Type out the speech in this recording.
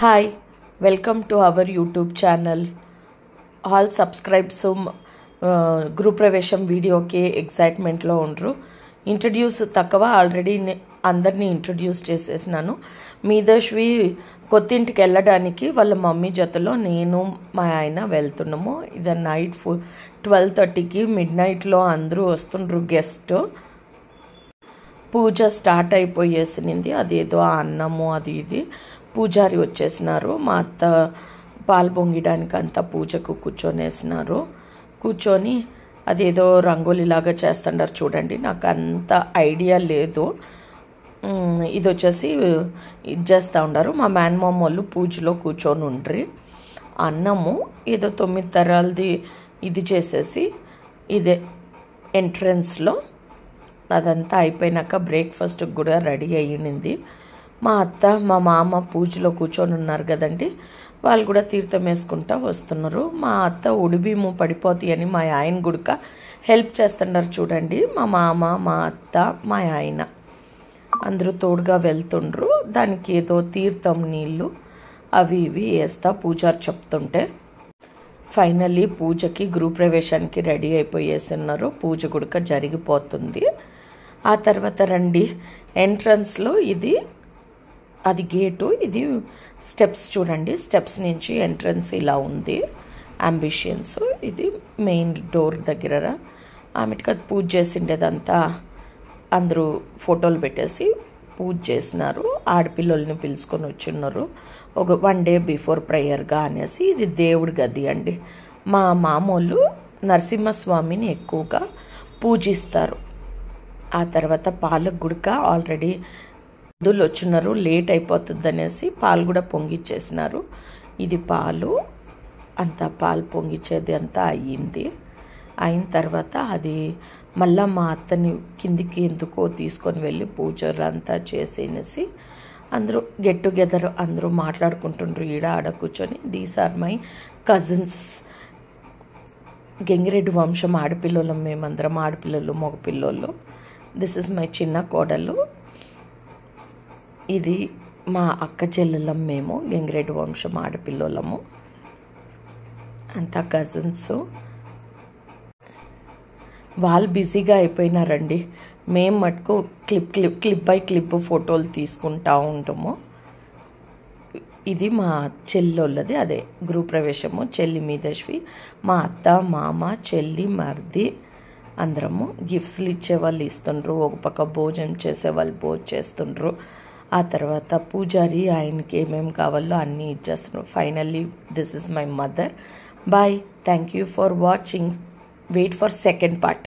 Hi, welcome to our YouTube channel. All subscribes group ప్రవేశం వీడియోకి ఎక్సైట్మెంట్లో ఉండరు. ఇంట్రడ్యూస్ తక్కువ ఆల్రెడీ అందరినీ ఇంట్రడ్యూస్ చేసేసినాను. మీదశ్వి కొత్తింటికి వెళ్ళడానికి వాళ్ళ మమ్మీ జతలో నేను మా ఆయన వెళ్తున్నాము. ఇది నైట్ 12:30కి మిడ్నైట్లో అందరూ వస్తుండ్రు గెస్ట్. పూజ స్టార్ట్ అయిపోయేసింది. అదేదో అన్నము అది ఇది పూజారి వచ్చేసినారు. మా అత్త పాలు పొంగడానికి అంతా పూజకు కూర్చొనేసినారు. కూర్చొని అదేదో రంగోలీలాగా చేస్తున్నారు చూడండి. నాకు అంత ఐడియా లేదు. ఇది వచ్చేసి ఇది చేస్తూ ఉండరు. మా మేనమామ వాళ్ళు పూజలో కూర్చొని ఉండ్రి. అన్నము ఏదో 9 తరాలది ఇది చేసేసి ఇదే ఎంట్రన్స్లో అదంతా అయిపోయినాక బ్రేక్ఫాస్ట్కి కూడా రెడీ అయ్యింది. మా అత్త మా మామ పూజలో కూర్చొని ఉన్నారు కదండి, వాళ్ళు కూడా తీర్థం వేసుకుంటా వస్తున్నారు. మా అత్త ఉడిబిము పడిపోతాయి అని మా ఆయన గుడక హెల్ప్ చేస్తున్నారు చూడండి. మా మామ మా అత్త మా ఆయన అందరూ తోడుగా వెళ్తుండ్రు. దానికి ఏదో తీర్థం నీళ్ళు అవి ఇవి వేస్తా పూజారి చెప్తుంటే ఫైనల్లీ పూజకి గృహప్రవేశానికి రెడీ అయిపోయేస్తున్నారు. పూజ గుడక జరిగిపోతుంది. ఆ తర్వాత రండి ఎంట్రన్స్లో ఇది అది గేటు, ఇది స్టెప్స్ చూడండి. స్టెప్స్ నుంచి ఎంట్రన్స్ ఇలా ఉంది. అంబిషియన్స్ ఇది మెయిన్ డోర్ దగ్గర ఆమెకి అది పూజ చేసిండేదంతా అందరూ ఫోటోలు పెట్టేసి పూజ చేసినారు. ఆడపిల్లల్ని పిలుచుకొని వచ్చిన్నారు ఒక 1 డే బిఫోర్ ప్రేయర్గా అనేసి. ఇది దేవుడి గది అండి. మా మామూలు నరసింహస్వామిని ఎక్కువగా పూజిస్తారు. ఆ తర్వాత పాలకు గుడక ఆల్రెడీ మందులు వచ్చినారు, లేట్ అయిపోతుంది అనేసి పాలు కూడా పొంగిచ్చేసినారు. ఇది పాలు అంతా పాలు పొంగిచ్చేది అంతా అయ్యింది. అయిన తర్వాత అది మళ్ళా మా అత్తని కిందికి ఎందుకో తీసుకొని వెళ్ళి పూజలు అంతా చేసేసి అందరూ గెట్ టుగెదర్ అందరూ మాట్లాడుకుంటుండ్రు ఈడ ఆడ కూర్చొని. These are my cousins. Gangireddy వంశం ఆడపిల్లలు, మేమందరం ఆడపిల్లలు మగపిల్లలు. దిస్ ఇస్ మై చిన్న కోడలు. ఇది మా అక్క చెల్లెలం. మేము గంగిరెడ్డి వంశం ఆడపిల్లలము, అంతా కజిన్స్. వాళ్ళు బిజీగా అయిపోయినారండి. మేము మటుకు క్లిప్ బై క్లిప్ ఫోటోలు తీసుకుంటా ఉంటాము. ఇది మా చెల్లెళ్ళది, అదే గృహప్రవేశము. చెల్లి మీదశ్వి, మా అత్త మామ చెల్లి మరిది అందరము. గిఫ్ట్స్లు ఇచ్చేవాళ్ళు ఇస్తుండ్రు, ఒక పక్క భోజనం చేసేవాళ్ళు భోజనం చేస్తుండ్రు. ఆ తర్వాత పూజారి ఆయనకి ఏమేమి కావాలో అన్నీ ఇచ్చేస్తున్నారు. Finally this is my mother. Bye, thank you for watching. Wait for second part.